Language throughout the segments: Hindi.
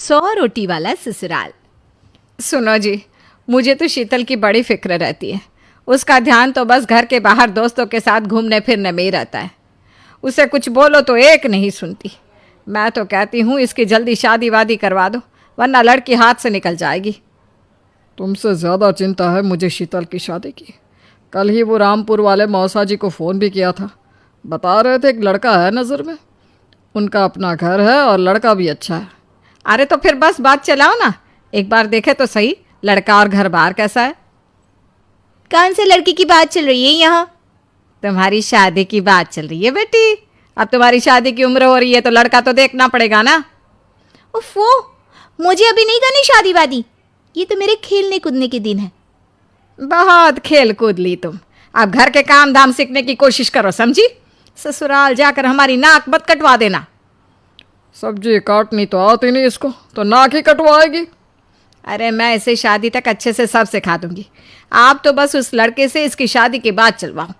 100 रोटी वाला ससुराल। सुनो जी, मुझे तो शीतल की बड़ी फिक्र रहती है। उसका ध्यान तो बस घर के बाहर दोस्तों के साथ घूमने फिरने में ही रहता है। उसे कुछ बोलो तो एक नहीं सुनती। मैं तो कहती हूँ इसकी जल्दी शादी वादी करवा दो, वरना लड़की हाथ से निकल जाएगी। तुमसे ज़्यादा चिंता है मुझे शीतल की शादी की। कल ही वो रामपुर वाले मौसा जी को फ़ोन भी किया था। बता रहे थे एक लड़का है नज़र में। उनका अपना घर है और लड़का भी अच्छा है। अरे तो फिर बस बात चलाओ ना, एक बार देखे तो सही लड़का और घर बार कैसा है। कौन से लड़की की बात चल रही है यहाँ? तुम्हारी शादी की बात चल रही है बेटी। अब तुम्हारी शादी की उम्र हो रही है तो लड़का तो देखना पड़ेगा ना। उफ़ो, मुझे अभी नहीं करनी शादी वादी। ये तो मेरे खेलने कूदने के दिन है। बहुत खेल कूद ली तुम। अब घर के काम धाम सीखने की कोशिश करो, समझी? ससुराल जाकर हमारी नाक मत कटवा देना। सब्जी काटनी तो आती नहीं इसको, तो नाक ही कटवाएगी। अरे मैं इसे शादी तक अच्छे से सब सिखा दूंगी। आप तो बस उस लड़के से इसकी शादी के बाद चलवाओ।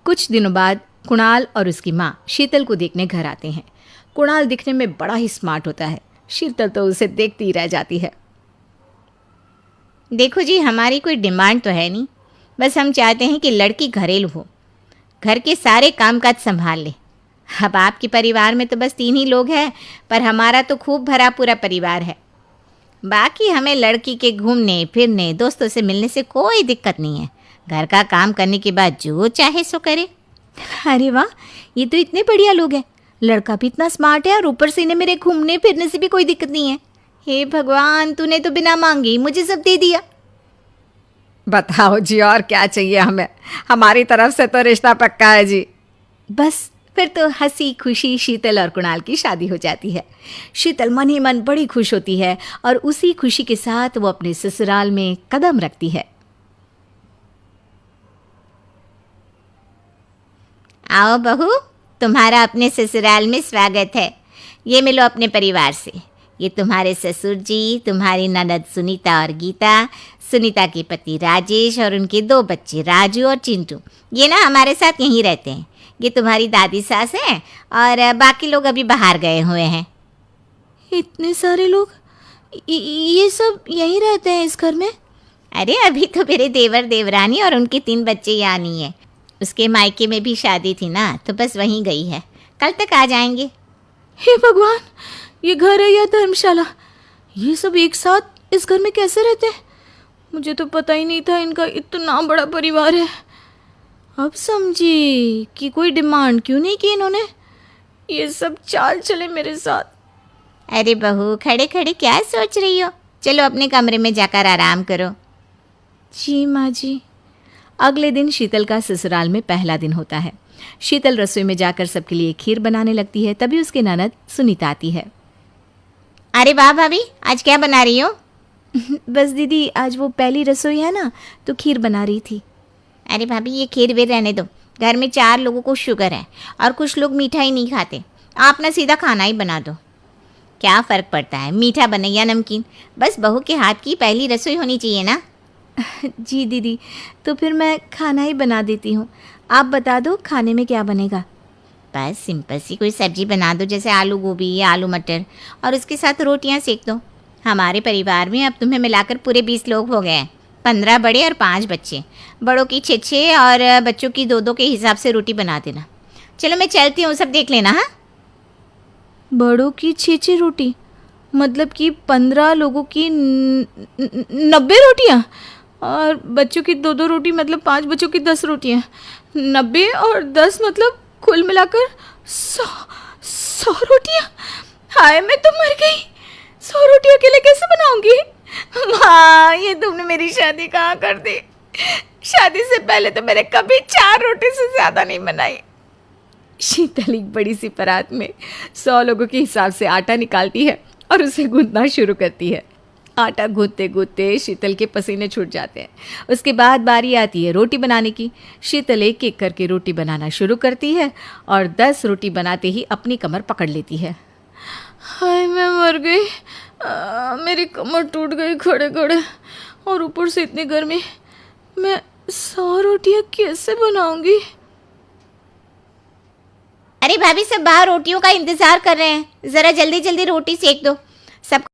कुछ दिनों बाद कुणाल और उसकी माँ शीतल को देखने घर आते हैं। कुणाल दिखने में बड़ा ही स्मार्ट होता है। शीतल तो उसे देखती ही रह जाती है। देखो जी, हमारी कोई डिमांड तो है नहीं, बस हम चाहते हैं कि लड़की घरेलू हो, घर के सारे कामकाज संभाल ले। अब आपके परिवार में तो बस 3 ही लोग हैं, पर हमारा तो खूब भरा पूरा परिवार है। बाकी हमें लड़की के घूमने फिरने दोस्तों से मिलने से कोई दिक्कत नहीं है। घर का काम करने के बाद जो चाहे सो करे। अरे वाह, ये तो इतने बढ़िया लोग हैं। लड़का भी इतना स्मार्ट है और ऊपर से इन्हें मेरे घूमने फिरने से भी कोई दिक्कत नहीं है। हे भगवान, तूने तो बिना मांगे ही मुझे सब दे दिया। बताओ जी, और क्या चाहिए हमें? हमारी तरफ से तो रिश्ता पक्का है जी। बस फिर तो हंसी खुशी शीतल और कुणाल की शादी हो जाती है। शीतल मन ही मन बड़ी खुश होती है और उसी खुशी के साथ वो अपने ससुराल में कदम रखती है। आओ बहू, तुम्हारा अपने ससुराल में स्वागत है। ये मिलो अपने परिवार से। ये तुम्हारे ससुर जी, तुम्हारी ननद सुनीता और गीता, सुनीता के पति राजेश और उनके 2 बच्चे राजू और चिंटू। ये ना हमारे साथ यहीं रहते हैं। ये तुम्हारी दादी सास है और बाकी लोग अभी बाहर गए हुए हैं। इतने सारे लोग, ये सब यहीं रहते हैं इस घर में? अरे अभी तो मेरे देवर देवरानी और उनके 3 बच्चे यहाँ नहीं है। उसके मायके में भी शादी थी ना, तो बस वहीं गई है। कल तक आ जाएंगे। हे भगवान, ये घर है या धर्मशाला? ये सब एक साथ इस घर में कैसे रहते हैं? मुझे तो पता ही नहीं था इनका इतना बड़ा परिवार है। अब समझी कि कोई डिमांड क्यों नहीं की इन्होंने। ये सब चाल चले मेरे साथ। अरे बहू, खड़े खड़े क्या सोच रही हो? चलो अपने कमरे में जाकर आराम करो। जी माँ जी। अगले दिन शीतल का ससुराल में पहला दिन होता है। शीतल रसोई में जाकर सबके लिए खीर बनाने लगती है। तभी उसकी ननद सुनीता आती है। अरे वाह भाभी, आज क्या बना रही हो? बस दीदी, आज वो पहली रसोई है ना, तो खीर बना रही थी। अरे भाभी, ये खीर वीर रहने दो। घर में 4 लोगों को शुगर है और कुछ लोग मीठा ही नहीं खाते। आप ना सीधा खाना ही बना दो। क्या फ़र्क पड़ता है मीठा बने या नमकीन? बस बहू के हाथ की पहली रसोई होनी चाहिए ना। जी दीदी, तो फिर मैं खाना ही बना देती हूँ। आप बता दो खाने में क्या बनेगा? बस सिंपल सी कोई सब्जी बना दो, जैसे आलू गोभी या आलू मटर, और उसके साथ रोटियां सेक दो। हमारे परिवार में अब तुम्हें मिलाकर पूरे 20 लोग हो गए हैं। 15 बड़े और 5 बच्चे। बड़ों की 6-6 और बच्चों की 2-2 के हिसाब से रोटी बना देना। चलो मैं चलती हूँ, सब देख लेना। हाँ, बड़ों की 6-6 रोटी मतलब कि 15 लोगों की 90 रोटियाँ, और बच्चों की 2-2 रोटी मतलब 5 बच्चों की 10 रोटियाँ। 90 और 10 मतलब कुल मिलाकर 100 रोटियाँ। हाय, मैं तो मर गई। 100 रोटी अकेले कैसे बनाऊंगी? माँ, ये तुमने मेरी शादी कहाँ कर दी? शादी से पहले तो मैंने कभी 4 रोटी से ज़्यादा नहीं बनाई। शीतल एक बड़ी सी परात में 100 लोगों के हिसाब से आटा निकालती है और उसे गूंथना शुरू करती है। आटा गूंथते गूंथते शीतल के पसीने छूट जाते हैं। उसके बाद बारी आती है रोटी बनाने की। शीतल एक एक करके रोटी बनाना शुरू करती है और 10 रोटी बनाते ही अपनी कमर पकड़ लेती है। हाय, मैं मर गई। मेरी कमर टूट गई खड़े खड़े, और ऊपर से इतनी गर्मी। मैं 100 रोटियाँ कैसे बनाऊंगी? अरे भाभी, सब बाहर रोटियों का इंतजार कर रहे हैं। ज़रा जल्दी जल्दी रोटी सेक दो। सब